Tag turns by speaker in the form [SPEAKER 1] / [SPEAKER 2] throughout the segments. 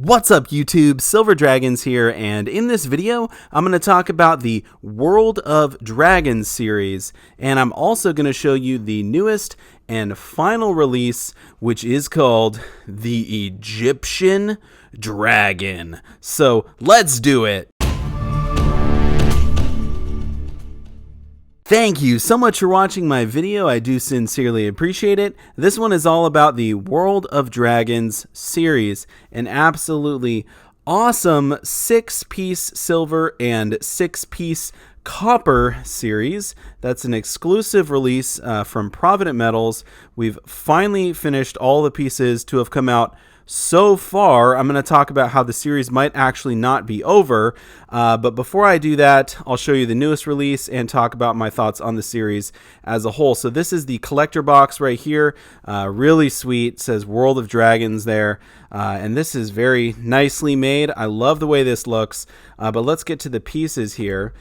[SPEAKER 1] What's up YouTube, Silver Dragons here, and in this video I'm going to talk about the World of Dragons series, and I'm also going to show you the newest and final release, which is called the Egyptian Dragon. So let's do it! Thank you so much for watching my video. I do sincerely appreciate it. This one is all about the World of Dragons series, an absolutely awesome 6-piece silver and 6-piece copper series. That's an exclusive release from Provident Metals. We've finally finished all the pieces to have come out so far. I'm going to talk about how the series might actually not be over, but before I do that, I'll show you the newest release and talk about my thoughts on the series as a whole. So this is the collector box right here, really sweet. It says World of Dragons there, and this is very nicely made. I love the way this looks, but let's get to the pieces here.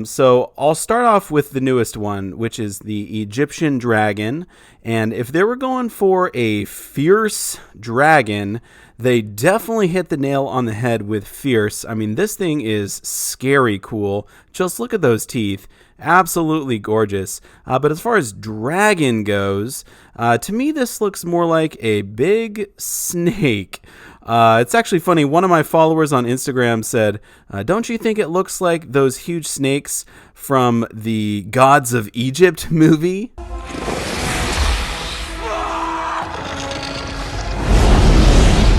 [SPEAKER 1] So I'll start off with the newest one, which is the Egyptian Dragon. And if they were going for a fierce dragon, they definitely hit the nail on the head with fierce. I mean, this thing is scary cool. Just look at those teeth. Absolutely gorgeous. But as far as dragon goes, to me this looks more like a big snake. It's actually funny, one of my followers on Instagram said, don't you think it looks like those huge snakes from the Gods of Egypt movie?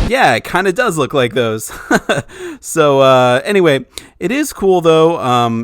[SPEAKER 1] Yeah, it kind of does look like those. So anyway, it is cool though,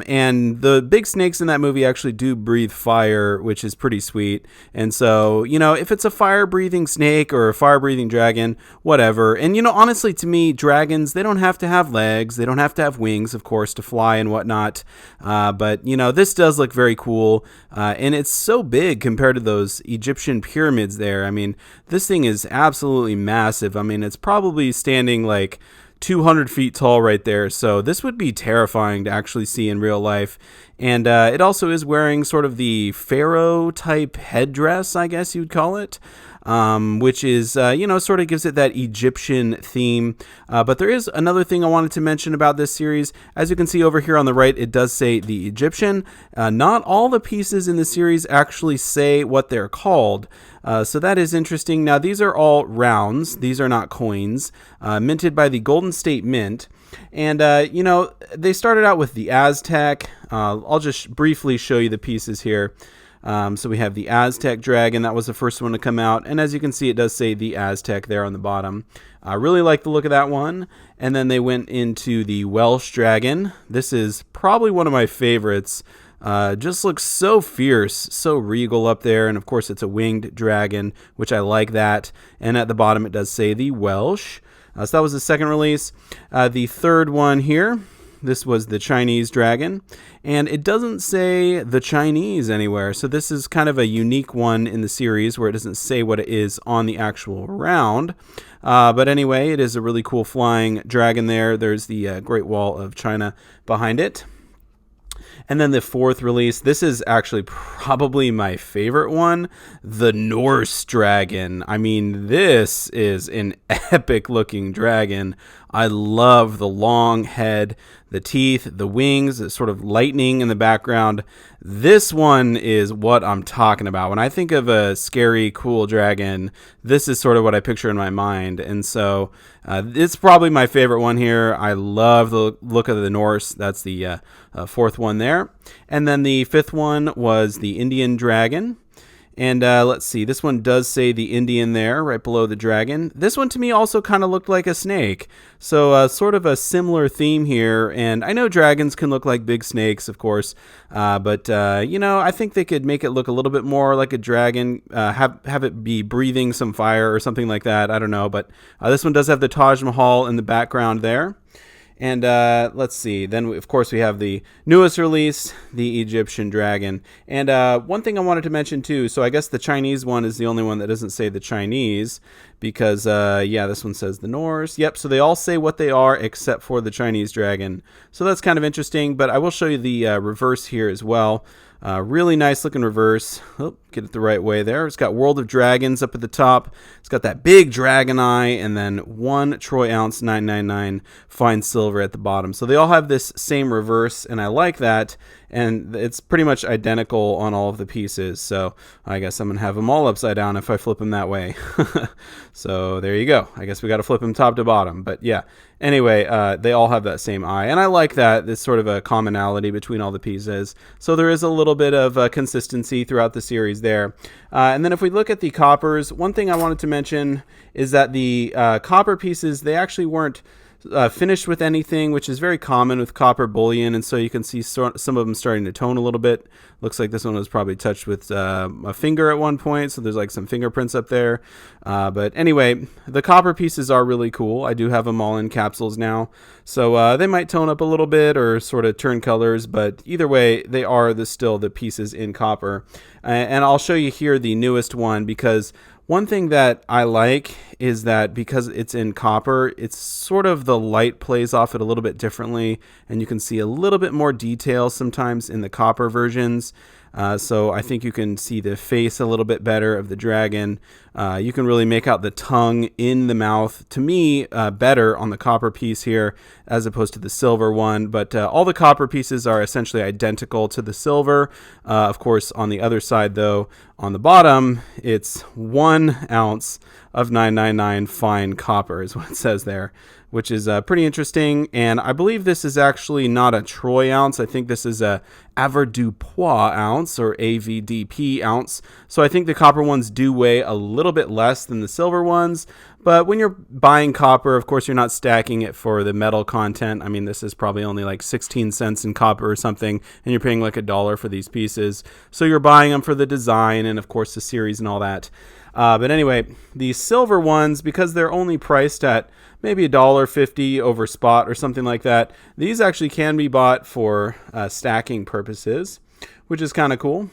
[SPEAKER 1] and the big snakes in that movie actually do breathe fire, which is pretty sweet. And so, you know, if it's a fire-breathing snake or a fire-breathing dragon, whatever. And, you know, honestly, to me, dragons, they don't have to have legs. They don't have to have wings, of course, to fly and whatnot. But, you know, this does look very cool. And it's so big compared to those Egyptian pyramids there. I mean, this thing is absolutely massive. I mean, it's probably standing like 200 feet tall right there, so this would be terrifying to actually see in real life. And it also is wearing sort of the pharaoh type headdress, I guess you'd call it, which is, you know, sort of gives it that Egyptian theme. But there is another thing I wanted to mention about this series. As you can see over here on the right, it does say the Egyptian. Not all the pieces in the series actually say what they're called. So that is interesting. Now, these are all rounds. These are not coins, minted by the Golden State Mint. And, you know, they started out with the Aztec. I'll just briefly show you the pieces here. So we have the Aztec Dragon. That was the first one to come out. And as you can see, it does say the Aztec there on the bottom. I really like the look of that one. And then they went into the Welsh Dragon. This is probably one of my favorites. Just looks so fierce, so regal up there, and of course it's a winged dragon, which I like that. And at the bottom it does say the Welsh. So that was the second release. The third one here, this was the Chinese dragon, and it doesn't say the Chinese anywhere. So this is kind of a unique one in the series where it doesn't say what it is on the actual round. But anyway, it is a really cool flying dragon there. There's the Great Wall of China behind it. And then the fourth release, this is actually probably my favorite one, the Norse Dragon. I mean, this is an epic looking dragon. I love the long head, the teeth, the wings, the sort of lightning in the background. This one is what I'm talking about. When I think of a scary, cool dragon, this is sort of what I picture in my mind. And so it's probably my favorite one here. I love the look of the Norse. That's the fourth one there. And then the fifth one was the Indian Dragon. And let's see, this one does say the Indian there, right below the dragon. This one to me also kind of looked like a snake. So sort of a similar theme here. And I know dragons can look like big snakes, of course. But, you know, I think they could make it look a little bit more like a dragon. Have it be breathing some fire or something like that. I don't know. But this one does have the Taj Mahal in the background there. And let's see, then of course we have the newest release, the Egyptian Dragon. And one thing I wanted to mention too, so I guess the Chinese one is the only one that doesn't say the Chinese, because, yeah, this one says the Norse. Yep, so they all say what they are except for the Chinese dragon. So that's kind of interesting, but I will show you the reverse here as well. Really nice looking reverse. Oh, get it the right way there. It's got World of Dragons up at the top. It's got that big dragon eye, and then 1 troy ounce 999 fine silver at the bottom. So they all have this same reverse, and I like that. And it's pretty much identical on all of the pieces. So I guess I'm going to have them all upside down if I flip them that way. So there you go. I guess we got to flip them top to bottom. But yeah, anyway, they all have that same eye. And I like that. It's sort of a commonality between all the pieces. So there is a little bit of consistency throughout the series there. And then if we look at the coppers, one thing I wanted to mention is that the copper pieces, they actually weren't finished with anything, which is very common with copper bullion, and so you can see some of them starting to tone a little bit. Looks like this one was probably touched with a finger at one point, so there's like some fingerprints up there. But anyway, the copper pieces are really cool. I do have them all in capsules now, so they might tone up a little bit or sort of turn colors, but either way, they are still the pieces in copper. And I'll show you here the newest one, because one thing that I like is that because it's in copper, it's sort of the light plays off it a little bit differently, and you can see a little bit more detail sometimes in the copper versions. So I think you can see the face a little bit better of the dragon. You can really make out the tongue in the mouth, to me, better on the copper piece here as opposed to the silver one. But all the copper pieces are essentially identical to the silver. Of course, on the other side, though, on the bottom, it's 1 ounce of 999 fine copper is what it says there, which is pretty interesting. And I believe this is actually not a troy ounce. I think this is a avoirdupois ounce, or AVDP ounce. So I think the copper ones do weigh a little bit less than the silver ones. But when you're buying copper, of course, you're not stacking it for the metal content. I mean, this is probably only like 16 cents in copper or something, and you're paying like $1 for these pieces. So you're buying them for the design and, of course, the series and all that. But anyway, the silver ones, because they're only priced at maybe $1.50 over spot or something like that, these actually can be bought for stacking purposes, which is kind of cool.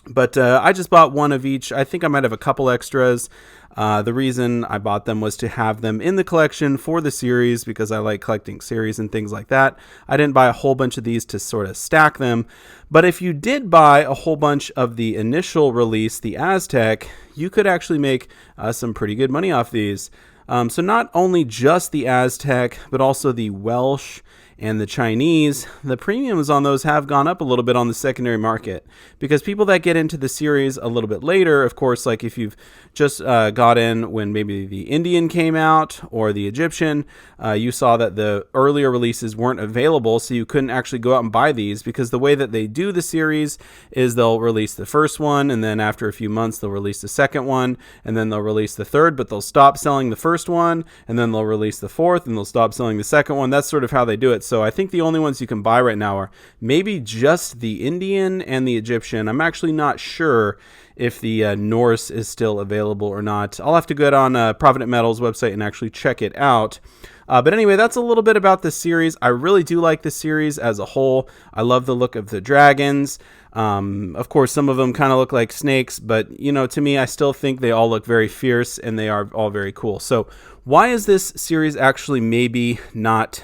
[SPEAKER 1] But I just bought one of each. I think I might have a couple extras. The reason I bought them was to have them in the collection for the series, because I like collecting series and things like that. I didn't buy a whole bunch of these to sort of stack them. But if you did buy a whole bunch of the initial release, the Aztec, you could actually make some pretty good money off these. So not only just the Aztec, but also the Welsh and the Chinese, the premiums on those have gone up a little bit on the secondary market, because people that get into the series a little bit later, of course, like if you've just got in when maybe the Indian came out or the Egyptian, you saw that the earlier releases weren't available, so you couldn't actually go out and buy these, because the way that they do the series is they'll release the first one, and then after a few months they'll release the second one, and then they'll release the third, but they'll stop selling the first one, and then they'll release the fourth, and they'll stop selling the second one. That's sort of how they do it. So I think the only ones you can buy right now are maybe just the Indian and the Egyptian. I'm actually not sure if the Norse is still available or not. I'll have to go on Provident Metal's website and actually check it out. But anyway, that's a little bit about the series. I really do like the series as a whole. I love the look of the dragons. Of course, some of them kind of look like snakes, but you know, to me, I still think they all look very fierce and they are all very cool. So why is this series actually maybe not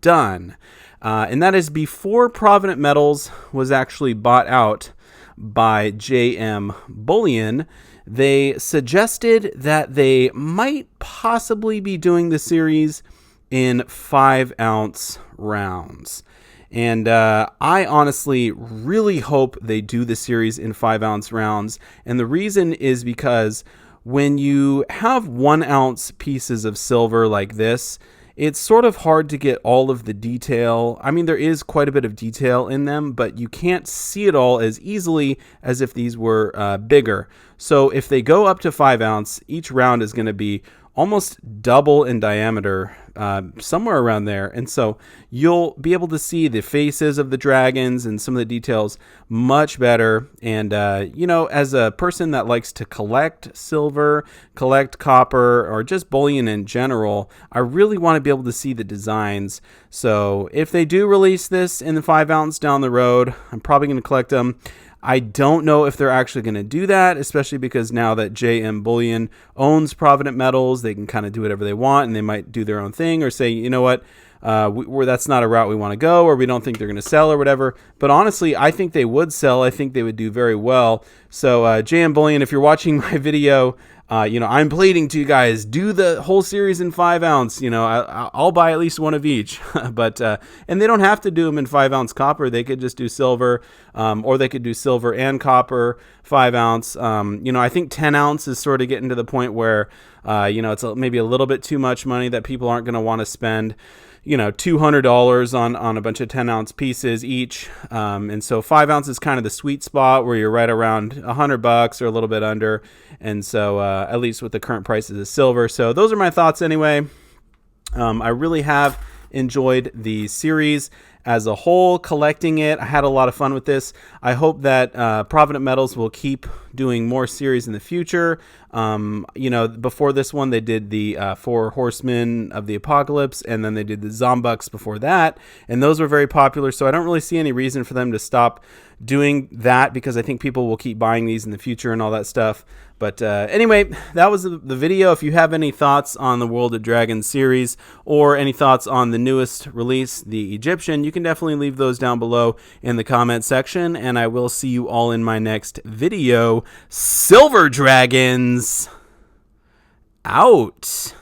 [SPEAKER 1] done? And that is before Provident Metals was actually bought out by JM Bullion. They suggested that they might possibly be doing the series in 5-ounce rounds. And I honestly really hope they do the series in 5-ounce rounds. And the reason is because when you have 1-ounce pieces of silver like this, it's sort of hard to get all of the detail. I mean, there is quite a bit of detail in them, but you can't see it all as easily as if these were bigger. So if they go up to 5-ounce, each round is going to be almost double in diameter, somewhere around there. And so you'll be able to see the faces of the dragons and some of the details much better. And, you know, as a person that likes to collect silver, collect copper, or just bullion in general, I really want to be able to see the designs. So if they do release this in the 5-ounce down the road, I'm probably going to collect them. I don't know if they're actually going to do that, especially because now that JM Bullion owns Provident Metals, they can kind of do whatever they want, and they might do their own thing or say, you know what, that's not a route we want to go, or we don't think they're going to sell or whatever. But honestly, I think they would sell. I think they would do very well. So JM Bullion, if you're watching my video, I'm pleading to you guys, do the whole series in 5 ounce. I'll buy at least one of each. But and they don't have to do them in 5 ounce copper. They could just do silver, or they could do silver and copper 5 ounce. I think 10 ounce is sort of getting to the point where it's maybe a little bit too much money that people aren't going to want to spend $200 on a bunch of 10 ounce pieces each. And so 5 ounce is kind of the sweet spot where you're right around $100 or a little bit under. And so, at least with the current prices of silver. So those are my thoughts anyway. I really have enjoyed the series as a whole, collecting it. I had a lot of fun with this. I hope that Provident Metals will keep doing more series in the future. Before this one, they did the 4 Horsemen of the Apocalypse, and then they did the Zombucks before that, and those were very popular, so I don't really see any reason for them to stop doing that, because I think people will keep buying these in the future and all that stuff. But anyway, that was the video. If you have any thoughts on the World of Dragons series, or any thoughts on the newest release, the Egyptian, you can definitely leave those down below in the comment section, and I will see you all in my next video. Silver Dragons out.